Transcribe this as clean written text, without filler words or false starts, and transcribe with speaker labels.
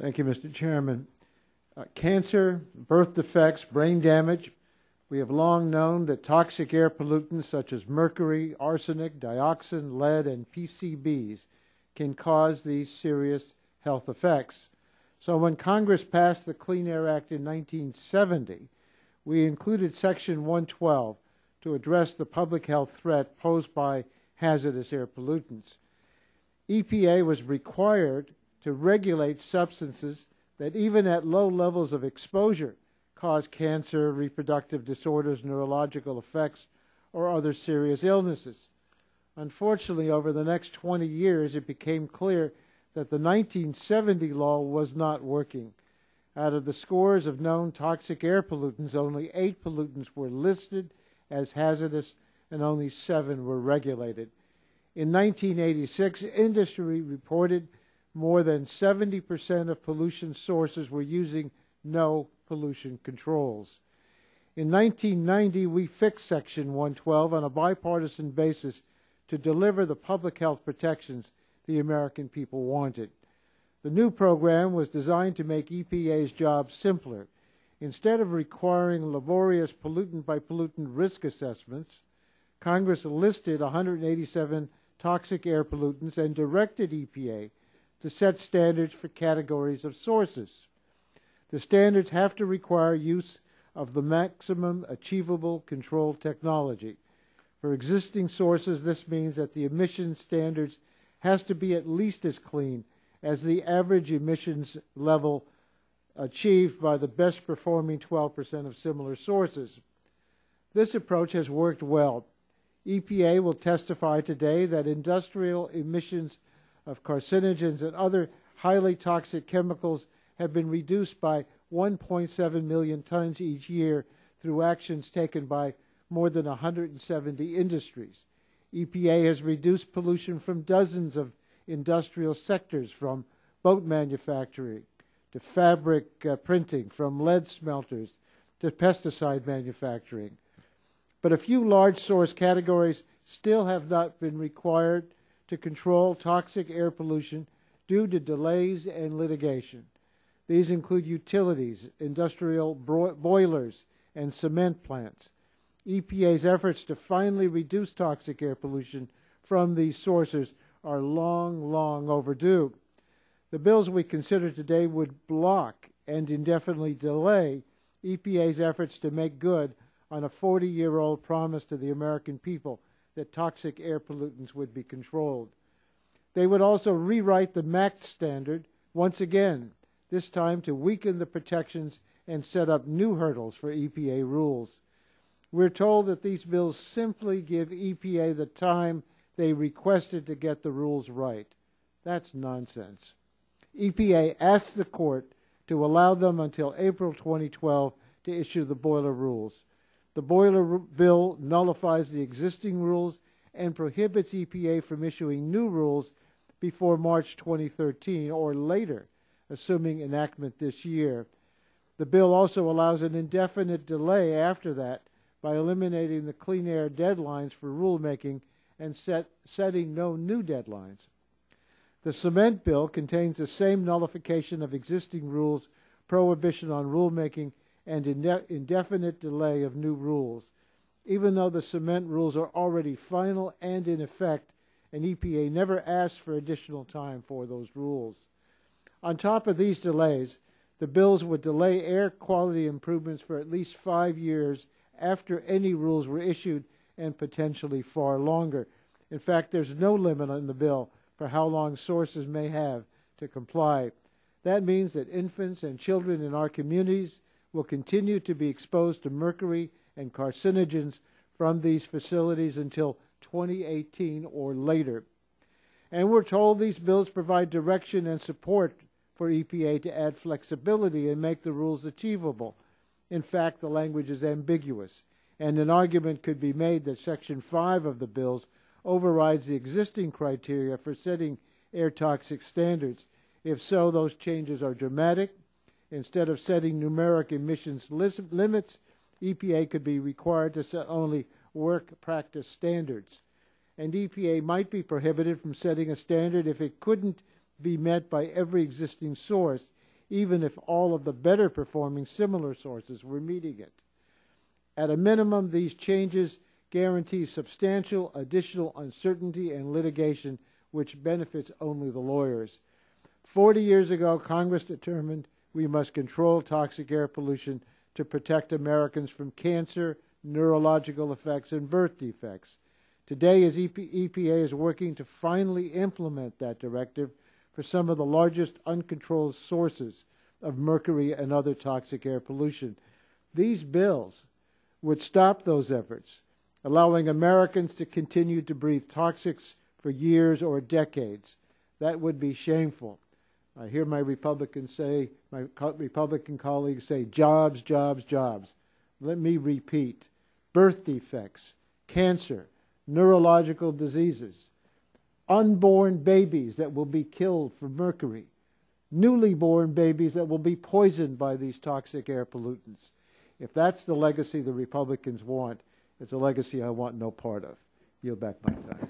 Speaker 1: Thank you, Mr. Chairman. Cancer, birth defects, brain damage. We have long known that toxic air pollutants such as mercury, arsenic, dioxin, lead, and PCBs can cause these serious health effects. So when Congress passed the Clean Air Act in 1970, we included Section 112 to address the public health threat posed by hazardous air pollutants. EPA was required to regulate substances that even at low levels of exposure cause cancer, reproductive disorders, neurological effects, or other serious illnesses. Unfortunately, over the next 20 years, it became clear that the 1970 law was not working. Out of the scores of known toxic air pollutants, only 8 pollutants were listed as hazardous and only 7 were regulated. In 1986, industry reported more than 70% of pollution sources were using no pollution controls. In 1990, we fixed Section 112 on a bipartisan basis to deliver the public health protections the American people wanted. The new program was designed to make EPA's job simpler. Instead of requiring laborious pollutant-by-pollutant risk assessments, Congress listed 187 toxic air pollutants and directed EPA to set standards for categories of sources. The standards have to require use of the maximum achievable control technology. For existing sources, this means that the emissions standards has to be at least as clean as the average emissions level achieved by the best performing 12% of similar sources. This approach has worked well. EPA will testify today that industrial emissions of carcinogens and other highly toxic chemicals have been reduced by 1.7 million tons each year through actions taken by more than 170 industries. EPA has reduced pollution from dozens of industrial sectors, from boat manufacturing to fabric printing, from lead smelters to pesticide manufacturing. But a few large source categories still have not been required to control toxic air pollution due to delays and litigation. These include utilities, industrial boilers, and cement plants. EPA's efforts to finally reduce toxic air pollution from these sources are long overdue. The bills we consider today would block and indefinitely delay EPA's efforts to make good on a 40-year-old promise to the American people that toxic air pollutants would be controlled. They would also rewrite the MACT standard once again, this time to weaken the protections and set up new hurdles for EPA rules. We're told that these bills simply give EPA the time they requested to get the rules right. That's nonsense. EPA asked the court to allow them until April 2012 to issue the boiler rules. The boiler bill nullifies the existing rules and prohibits EPA from issuing new rules before March 2013 or later, assuming enactment this year. The bill also allows an indefinite delay after that by eliminating the clean air deadlines for rulemaking and setting no new deadlines. The cement bill contains the same nullification of existing rules, prohibition on rulemaking, and indefinite delay of new rules, even though the cement rules are already final and in effect, and EPA never asked for additional time for those rules. On top of these delays, the bills would delay air quality improvements for at least 5 years after any rules were issued, and potentially far longer. In fact, there's no limit on the bill for how long sources may have to comply. That means that infants and children in our communities will continue to be exposed to mercury and carcinogens from these facilities until 2018 or later. And we're told these bills provide direction and support for EPA to add flexibility and make the rules achievable. In fact, the language is ambiguous, and an argument could be made that Section 5 of the bills overrides the existing criteria for setting air toxic standards. If so, those changes are dramatic. Instead of setting numeric emissions limits, EPA could be required to set only work practice standards. And EPA might be prohibited from setting a standard if it couldn't be met by every existing source, even if all of the better performing similar sources were meeting it. At a minimum, these changes guarantee substantial additional uncertainty and litigation, which benefits only the lawyers. 40 years ago, Congress determined we must control toxic air pollution to protect Americans from cancer, neurological effects, and birth defects. Today, as EPA is working to finally implement that directive for some of the largest uncontrolled sources of mercury and other toxic air pollution. These bills would stop those efforts, allowing Americans to continue to breathe toxics for years or decades. That would be shameful. I hear my Republican colleagues say, jobs, jobs, jobs. Let me repeat, birth defects, cancer, neurological diseases, unborn babies that will be killed from mercury, newly born babies that will be poisoned by these toxic air pollutants. If that's the legacy the Republicans want, it's a legacy I want no part of. Yield back my time.